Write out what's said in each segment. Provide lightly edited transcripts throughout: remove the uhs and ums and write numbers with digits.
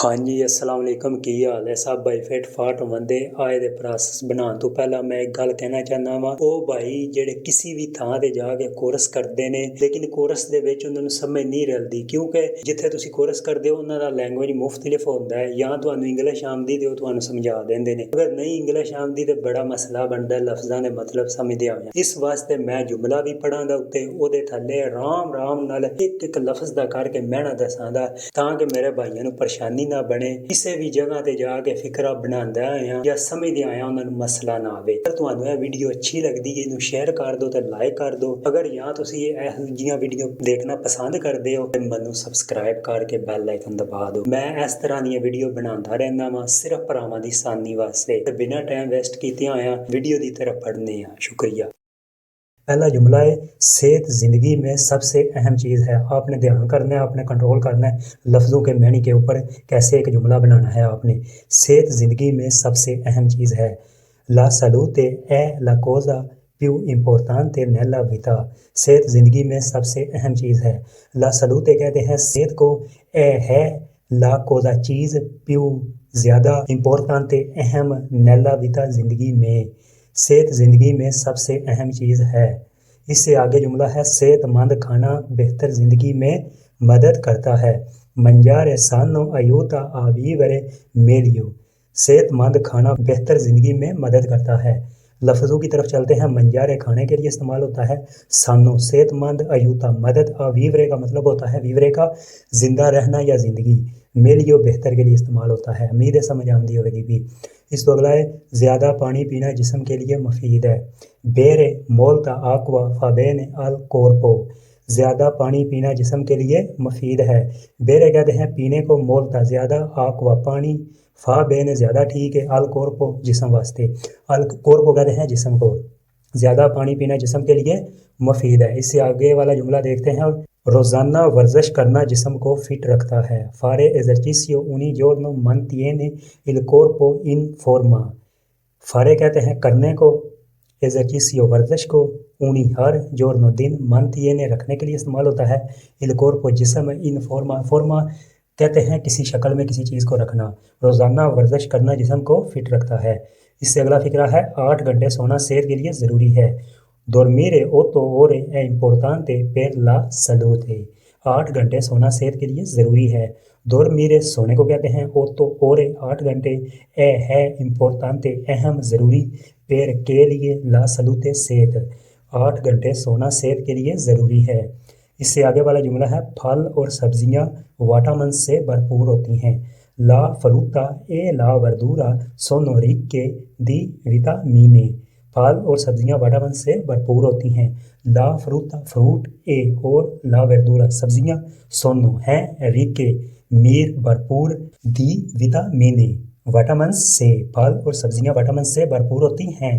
हाँ जी, अस्सलाम वालेकुम। की हाल है सब भाई? फिट फाट होंदे आए दे प्रोसैस बनाने तो पहला मैं एक गल कहना चाहना वा ओ भाई जेड़े किसी भी थां ते जाके कोर्स करदे ने लेकिन कोर्स दे विच उन्हां नूं समझ नहीं रलदी क्योंकि जिथे तुसीं कोर्स करदे हो उन्हां दा लैंग्वेज मुख्तलिफ होंदा है या तुहानूं इंग्लिश आंदी ते ओह तुहानूं समझा देंदे ने, अगर नहीं इंग्लिश आंदी ते बड़ा मसला बनदा लफ्ज़ां दे मतलब समझदे होया। इस वास्ते मैं जुमला भी पढ़ां दा उत्ते ओहदे थल्ले राम नाल एक लफ्ज़ दा करके मैना दसांदा तां कि मेरे भाइयां नूं परेशानी ना बने। किसी भी जगह ते जाके फिकरा बनांदा आया या समझदे आया उन्हां नूं मसला ना आवे। अगर तुहानूं यह वीडियो अच्छी लगदी है इनू शेयर कर दो ते लाइक कर दो। अगर या तुसीं इहो जिहियां वीडियो देखना पसंद करदे हो ते मैनूं सबसक्राइब करके बैल आइकन दबा दो। मैं इस तरह दी वीडियो बनांदा रहना वां सिर्फ भरावां दी आसानी वास्ते ते बिना टाइम वेस्ट कीते होया वीडियो दी तरफ पढ़ने आ। शुक्रिया। पहला जुमला है सेहत ज़िंदगी में सबसे अहम चीज़ है। आपने ध्यान करना है, आपने कंट्रोल करना है लफ्ज़ों के मैनी के ऊपर कैसे एक जुमला बनाना है आपने। सेहत ज़िंदगी में सबसे अहम चीज़ है। La salute è la cosa più importante nella vita। सेहत ज़िंदगी में सबसे अहम चीज़ है। La salute कहते हैं सेहत को, ए है la cosa चीज़ più ज़्यादा importante अहम nella vita ज़िंदगी में। सेहत ज़िंदगी में सबसे अहम चीज़ है। इससे आगे जुमला है सेहतमंद खाना बेहतर ज़िंदगी में मदद करता है। Mangiare sano aiuta a vivere meglio। सेहतमंद खाना बेहतर ज़िंदगी में मदद करता है। लफ्ज़ों की तरफ चलते हैं। मंजारे खाने के लिए इस्तेमाल होता है। सानो सेहतमंद, अयूता मदद, अवीवरे का मतलब होता है वीवरे का जिंदा रहना या ज़िंदगी। मेलियो बेहतर के लिए इस्तेमाल होता है। उम्मीद है समझ आती होगी भी। इस तो अगला है ज़्यादा पानी पीना जिस्म के लिए मुफीद है। बेरे मोल्ता आक्वा फाबेने अल कोर्पो। ज़्यादा पानी पीना जिस्म के लिए मुफीद है। बेरे कहते हैं पीने को, मोल्ता ज़्यादा, आक्वा पानी, फा बेन ज़्यादा ठीक है, अल कोर्पो जिस्म वास्ते। अल कोर्पो कहते हैं जिस्म को। ज़्यादा पानी पीना जिस्म के लिए मुफीद है। इससे आगे वाला जुमला देखते हैं। रोज़ाना वर्जिश करना जिस्म को फिट रखता है। फारे एजर्चिसियो उनी जोड़नो mantiene il corpo in forma। फारे कहते हैं करने को, एजर्चिसियो वर्जिश को, ऊनी हर, जोड़नो दिन, mantiene रखने के लिए इस्तेमाल होता है। il corpo जिस्म, इन फॉर्मा, फॉर्मा कहते हैं किसी शक्ल में किसी चीज़ को रखना। रोज़ाना वर्जिश करना जिस्म को फिट रखता है। इससे अगला फिक्रा है 8 घंटे सोना सेहत के लिए ज़रूरी है। Dormire 8 ore è importante per la salute। 8 घंटे सोना सेहत के लिए ज़रूरी है। Dormire सोने को कहते हैं, 8 ore 8 घंटे, है importante अहम ज़रूरी, per के लिए, la salute सेहत। 8 घंटे सोना सेहत के लिए ज़रूरी है। इससे आगे वाला जुमला है फल और सब्जियां विटामिन से भरपूर होती हैं। La frutta e la verdura sono ricche di vitamine। फल और सब्जियां विटामिन से भरपूर होती हैं। ला फ्रूटा फ्रूट, ए और ला वर्दूरा सब्जियां, सोनो हैं, रिके मीर भरपूर, दी विटामिने विटामिन से, फल और सब्जियां विटामिन से भरपूर होती हैं।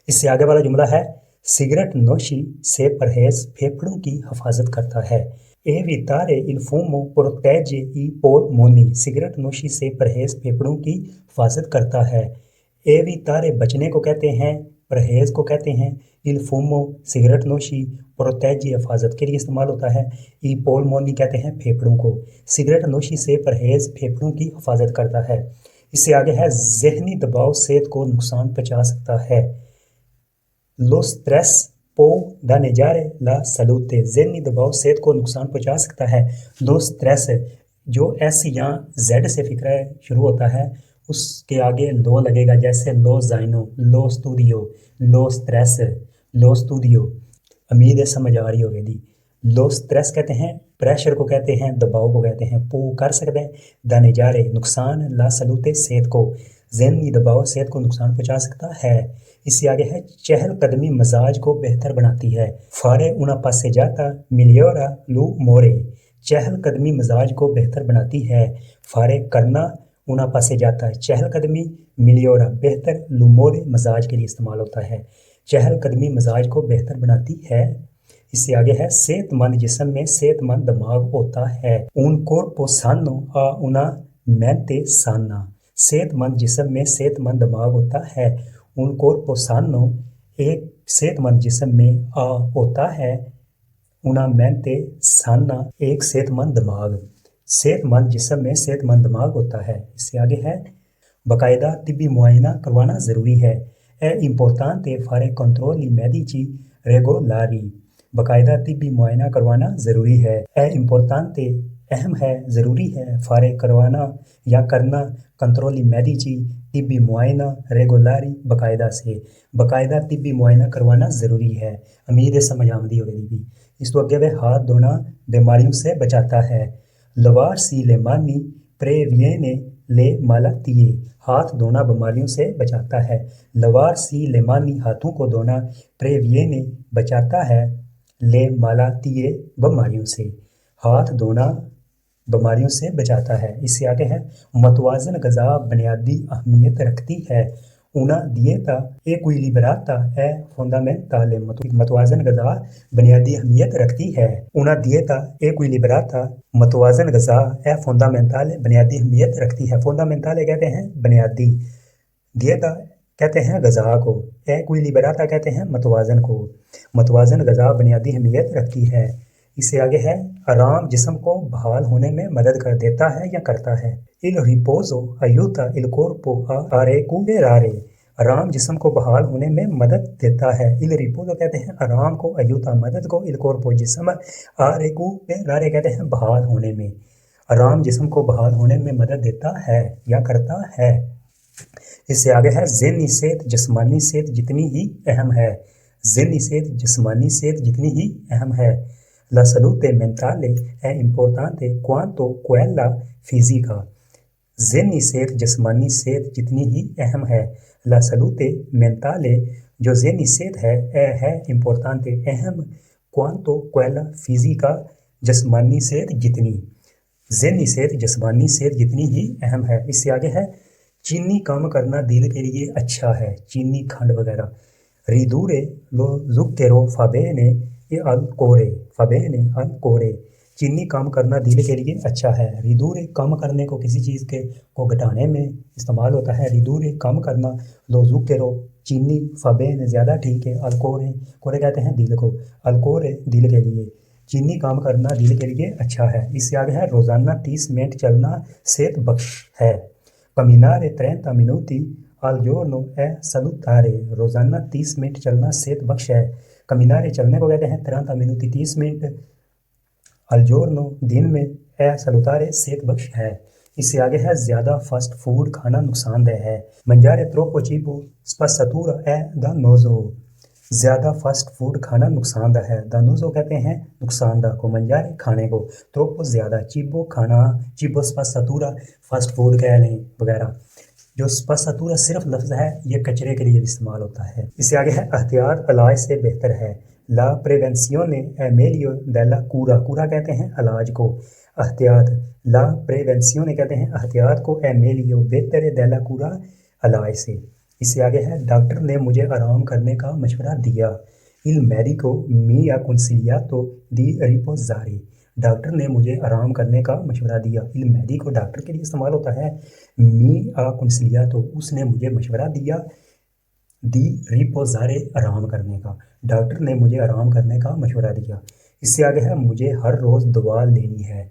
इससे आगे वाला जुमला है सिगरेट नोशी से परहेज फेफड़ों की हिफाजत करता है। Evitare il fumo protegge i polmoni। Cigarette नोशी से परहेज फेफड़ों की हिफाजत करता है। एवितारे बचने को कहते हैं, परहेज को कहते हैं। इल फूमो सिगरेट नोशी, प्रोटेजी हिफाजत के लिए इस्तेमाल होता है। ई पोलमोनी कहते हैं फेफड़ों को। सिगरेट नोशी से परहेज फेफड़ों की हिफाजत करता है। इससे आगे है जहनी दबाव सेहत को नुकसान पहुंचा सकता है। लो स्ट्रेस पो दानेजारे ला सलूते। जहनी दबाव सेहत को नुकसान पहुंचा सकता है। लो स्ट्रेस जो एस या जेड से फिक्रा शुरू होता है उसके आगे लो लगेगा, जैसे लो जाइनो, लो स्टूडियो, लो स्ट्रेस, लो स्टूडियो। उम्मीद है समझ आ रही होगी। लो स्ट्रेस कहते हैं प्रेशर को कहते हैं, दबाव को कहते हैं। पू कर सकते हैं, दाने जा रहे नुकसान, ला सलूते सेहत को, ज़हनी दबाव सेहत को नुकसान पहुंचा सकता है। इससे आगे है चहल कदमी मजाज को बेहतर बनाती है। फारे उना पासे जाता मिलियोरा लू मोरे। चहल कदमी मजाज को बेहतर बनाती है। फारे करना, उना पासे जाता है चहल कदमी, मिलियोरा बेहतर, लुमोरे मजाज के लिए इस्तेमाल होता है। चहल कदमी मजाज को बेहतर बनाती है। इससे आगे है सेहतमंद जिस्म में सेहतमंद दिमाग होता है। उन corpo sano a una mente sana। सेहतमंद जिस्म में सेहतमंद दिमाग होता है। उन corpo sano एक सेहतमंद जिस्म में होता है। una mente sana एक सेहतमंद दिमाग। सेहतमंद जिस्म में सेहतमंद दिमाग होता है। इससे आगे है बाकायदा तिब्बी मुआयना करवाना ज़रूरी है। ए इम्पोर्टांटे फारे कंट्रोली मेडिci रेगोलारी। बाकायदा तिब्बी मुआयना करवाना ज़रूरी है। ए इम्पोर्टांटे अहम है, ज़रूरी है, फारे करवाना या करना, कंट्रोली मेडिci तिब्बी मुआयना रेगोलारी बाकायदा से। बाकायदा तिब्बी मुआयना करवाना ज़रूरी है। उम्मीद है समझ आमदी होगी। इस तो अगे वे हाथ धोना बीमारियों से बचाता है। लवार सी लेमानी प्रेवियने ले मालातिये। हाथ धोना बीमारियों से बचाता है। लवार सी लेमानी हाथों को धोना, प्रेवियने बचाता है, ले मालातिये बीमारियों से। हाथ धोना बीमारियों से बचाता है। इससे आगे है मतवाजन ग़िज़ा बुनियादी अहमियत रखती है। una dieta equilibrata è fondamentale। मतवाजन ग़िज़ा बुनियादी अहमियत रखती है। una dieta equilibrata मतवाजन ग़िज़ा è fondamentale बुनियादी अहमियत रखती है। fondamentale कहते हैं बुनियादी, dieta कहते हैं ग़िज़ा को, equilibrata कहते हैं मतवाजन को। मतवाजन ग़िज़ा बुनियादी अहमियत रखती है। इससे आगे है आराम जिस्म को बहाल होने में मदद कर देता है या करता है। il riposo aiuta il corpo a recuperare। आराम जिस्म को बहाल होने में मदद देता है। il riposo कहते हैं आराम को, aiuta मदद को, il corpo जिस्म, a recuperare कहते हैं बहाल होने में। आराम जिस्म को बहाल होने में मदद देता है या करता है। इससे आगे है ज़हनी सेहत जिस्मानी सेहत जितनी ही अहम है। ज़हनी सेहत जिस्मानी सेहत जितनी ही अहम है। La salute mentale è importante quanto quella fisica। ज़हनी सेहत जिस्मानी सेहत जितनी ही अहम है। La salute mentale जो ज़हनी सेहत है importante अहम, quanto quella fisica जिस्मानी सेहत जितनी। ज़हनी सेहत जिस्मानी सेहत जितनी ही अहम है। इससे आगे है चीनी कम करना दिल के लिए अच्छा है। चीनी, खंड वगैरह। ridurre lo zucchero fa bene al cuore। fa bene al cuore चीनी कम करना दिल के लिए अच्छा है। ridurre कम करने को, किसी चीज़ के को घटाने में इस्तेमाल होता है। ridurre कम करना, lo zucchero चीनी, fa bene ज़्यादा ठीक है, al cuore cuore कहते हैं दिल को, al cuore दिल के लिए। चीनी कम करना दिल के लिए अच्छा है। इससे आगे है रोज़ाना 30 मिनट चलना सेहत बख्श है। camminare 30 minuti al giorno è salutare। रोज़ाना 30 मिनट चलना सेहत बख्श है। camminare चलने को कहते हैं 30 minuti 30 मिनट, al giorno दिन में, è salutare सेहत बख्श है। इससे आगे है ज़्यादा फास्ट फूड खाना नुकसानदेह है। mangiare troppo cibo spazzatura è dannoso। ज़्यादा फास्ट फूड खाना नुकसानदेह है। dannoso कहते हैं नुकसानदेह को, mangiare खाने को, troppo ज़्यादा, cibo खाना, cibo spazzatura फास्ट फूड कह लें वगैरह। जो स्पष्टतूरा सिर्फ लफ्ज़ है, ये कचरे के लिए इस्तेमाल होता है। इससे आगे है एहतियात इलाज से बेहतर है। ला प्रेवेंसियोने è meglio della cura। कूरा कहते हैं इलाज को, एहतियात। ला प्रेवेंसियोने कहते हैं एहतियात को, è meglio बेहतर della cura इलाज से। इससे आगे है डॉक्टर ने मुझे आराम करने का मशवरा दिया। il medico mi ha consigliato di riposare। Doctor ने मुझे आराम करने का मशवरा दिया। il medico डॉक्टर के लिए इस्तेमाल होता है। मी ha consigliato उसने मुझे मशवरा दिया। दी रिपोज़ारे आराम करने का, डॉक्टर ने मुझे आराम करने का मशवरा दिया। इससे आगे है मुझे हर रोज़ दवा लेनी है।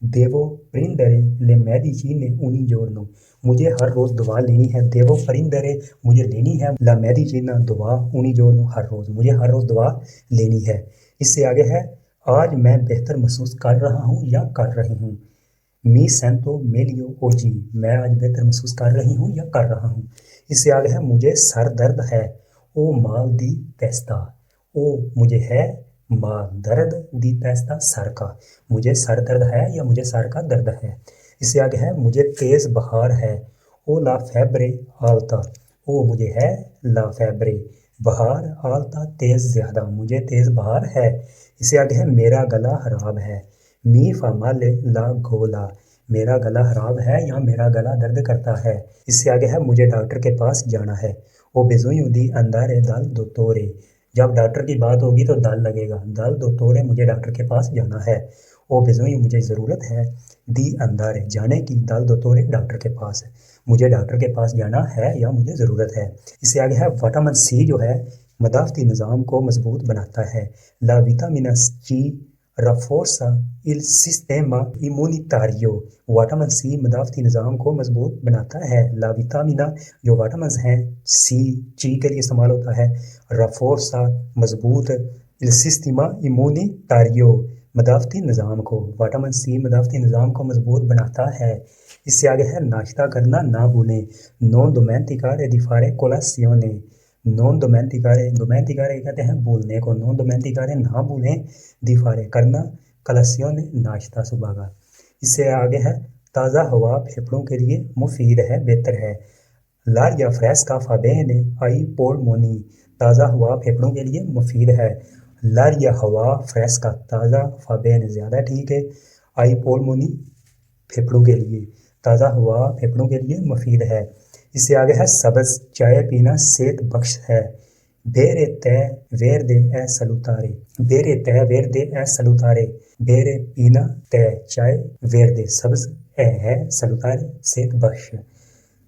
देवो प्रिंदरे ले मेडिसिने ogni giorno। मुझे हर रोज़ दवा लेनी है। देवो प्रिंदरे मुझे लेनी है, ला मेडिसिना दवा, ogni giorno हर रोज़, मुझे हर रोज़ दवा लेनी है। इससे आगे है आज मैं बेहतर महसूस कर रहा हूँ या कर रही हूँ। मी सेंटो मेलियो ओजी, मैं आज बेहतर महसूस कर रही हूँ या कर रहा हूँ। इससे आगे है मुझे सर दर्द है। ओ माल दी तेस्ता, ओ मुझे है, माल दर्द, दी तेस्ता सर का, मुझे सर दर्द है या मुझे सर का दर्द है। इससे आगे है मुझे तेज़ बुखार है। ओ ला फेब्रे आल्ता, ओ मुझे है, ला फेब्रे बुखार, आल्ता तेज़ ज़्यादा, मुझे तेज़ बुखार है। इससे आगे है मेरा गला खराब है। मी फामाले ला गोला, मेरा गला खराब है या मेरा गला दर्द करता है। इससे आगे है मुझे डॉक्टर के पास जाना है। ओ बिज़ोयो दी अंदारे दाल दो तोरे, जब डॉक्टर की बात होगी तो दाल लगेगा। दाल दो तोरे, मुझे डॉक्टर के पास जाना है। ओ बिज़ोयो मुझे ज़रूरत है, दी अंदारे जाने की, दाल दो तोरे डॉक्टर के पास, मुझे डॉक्टर के पास जाना है या मुझे ज़रूरत है। इससे आगे है विटामिन सी जो है मदाफ़ती निज़ाम को मजबूत बनाता है। ला विटामिन सी रफोर्सा इल सिस्टेमा इम्यूनिटारियो, विटामिन सी मदाफ़ती निज़ाम को मजबूत बनाता है। ला विटामिना जो विटामिन हैं ची के लिए इस्तेमाल होता है। रफोर्सा मजबूत, इल सिस्टेमा इम्यूनिटारियो मदाफ़ती निज़ाम को, विटामिन सी मदाफ़ती निज़ाम को मजबूत बनाता है। इससे आगे है नाश्ता करना ना भूलें। नॉन डोमेस्टिकारे दी फारे कोलासियोने, नॉन डोमेस्टिकारे कहते हैं भूलने को, नॉन डोमेस्टिकारे ना भूलें, दिफारे करना, कलासियोने नाश्ता सुबह का। इससे आगे है ताज़ा हवा फेफड़ों के लिए मुफीद है, बेहतर है। लारिया फ्रेस्का फाबेने आई पोलमोनी, ताज़ा हवा फेफड़ों के लिए मुफीद है। लारिया हवा फ्रेस्का ताज़ा, फाबेने ज़्यादा ठीक है, आई पोलमोनी फेफड़ों के लिए, ताज़ा हवा फेफड़ों के लिए मुफीद है। इससे आगे है सब्ज़ चाय पीना सेहत बख्श है। बेरे तय वेरदे ए सलूतारे, बेरे तय वेरदे ए सलूतारे, बेरे पीना तय चाय वेरदे सब्ज़ ए है सलूतारे सेहत बख्श,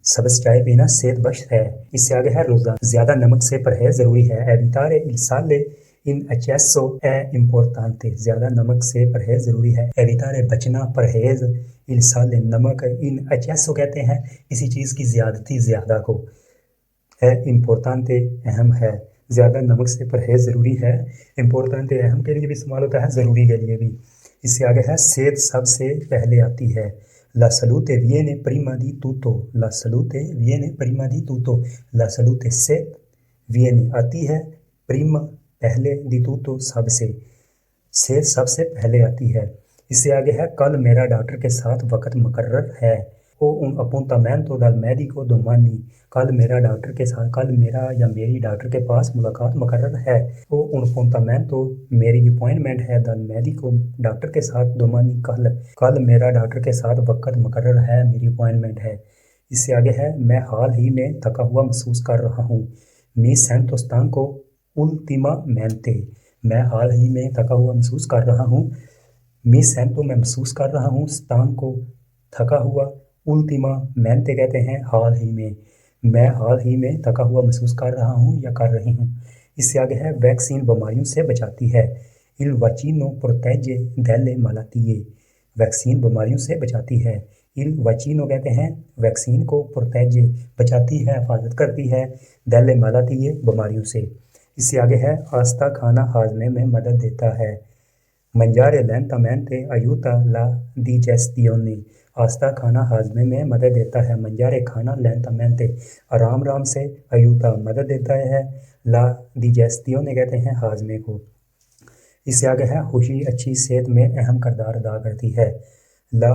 सब्ज़ चाय पीना सेहत बख्श है। इससे आगे है रोज़ा ज़्यादा नमक से परहेज ज़रूरी है। एवितारे इल साले इन एक्सेसो ए इम्पोर्टेंटे, ज़्यादा नमक से परहेज ज़रूरी है। एवितारे बचना, परहेज, इल साले नमक, इन एक्सेसो कहते हैं किसी चीज़ की ज़्यादती, ज़्यादा को, है इम्पोर्टेंटे अहम है, ज़्यादा नमक से परहेज ज़रूरी है। इम्पोर्टेंटे अहम के लिए भी इस्तेमाल होता है, ज़रूरी के लिए भी। इससे आगे है सेहत सबसे पहले आती है। ला सलूते विएने प्रीमा दी तूतो, ला सलूते विएने प्रीमा दी तूतो, ला सलूते सेहत विएने आती है, प्रीमा पहले, दी तूतो सबसे, सेहत सबसे पहले आती है। इससे आगे है कल मेरा डॉक्टर के साथ वक्त मुकर्रर है। ओ उन अपूंतामेंटो दल मेडिको दोमानी, कल मेरा डॉक्टर के साथ, कल मेरा या मेरी डॉक्टर के पास मुलाकात मुकर्रर है। ओ उन अपूंतामेंटो मेरी अपॉइंटमेंट है, दल मेडिको डॉक्टर के साथ, दोमानी कल, कल मेरा डॉक्टर के साथ वक्त मुकर्रर है, मेरी अपॉइंटमेंट है। इससे आगे है मैं हाल ही में थका हुआ महसूस कर रहा हूँ। मी सेंतो स्तांको उल्टीमामेंटे, मैं हाल ही में थका हुआ महसूस कर रहा हूँ। मी सेंतो मैं महसूस कर रहा हूँ, स्तांको थका हुआ, उल्टीमामेंटे कहते हैं हाल ही में, मैं हाल ही में थका हुआ महसूस कर रहा हूँ या कर रही हूँ। इससे आगे है वैक्सीन बीमारियों से बचाती है। इल वैक्सीनो प्रोटेजे डेले मालातिए, वैक्सीन बीमारियों से बचाती है। इल वैक्सीनो कहते हैं वैक्सीन को, प्रोटेजे बचाती है, हिफाजत करती है, डेले मालातिए बीमारियों से। इससे आगे है आस्था खाना हाजमे में मदद देता है। मंजारे लेंटामेंटे अयूता ला डिजेस्टियोने, आस्था खाना हाजमे में मदद देता है। मंजारे खाना लेंटामेंटे आराम आराम से, अयूता मदद देता है, ला डिजेस्टियोने कहते हैं हाजमे को। इससे आगे है खुशी अच्छी सेहत में अहम किरदार अदा करती है। ला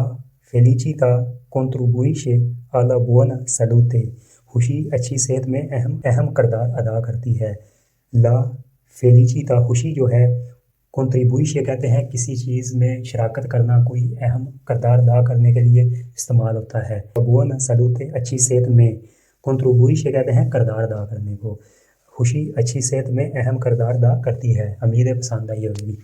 फेलिचिता कॉन्ट्रीब्यूइशे आला बुona salute, खुशी अच्छी सेहत में अहम किरदार अदा करती है। ला फेलिचिता खुशी जो है, कॉन्ट्रीब्यूइशे कहते हैं किसी चीज़ में शराकत करना, कोई अहम किरदार अदा करने के लिए इस्तेमाल होता है। बुona salute अच्छी सेहत में, कॉन्ट्रीब्यूइशे कहते हैं किरदार अदा करने को। खुशी अच्छी सेहत में अहम किरदार अदा करती है। उम्मीद है पसंद आई होगी।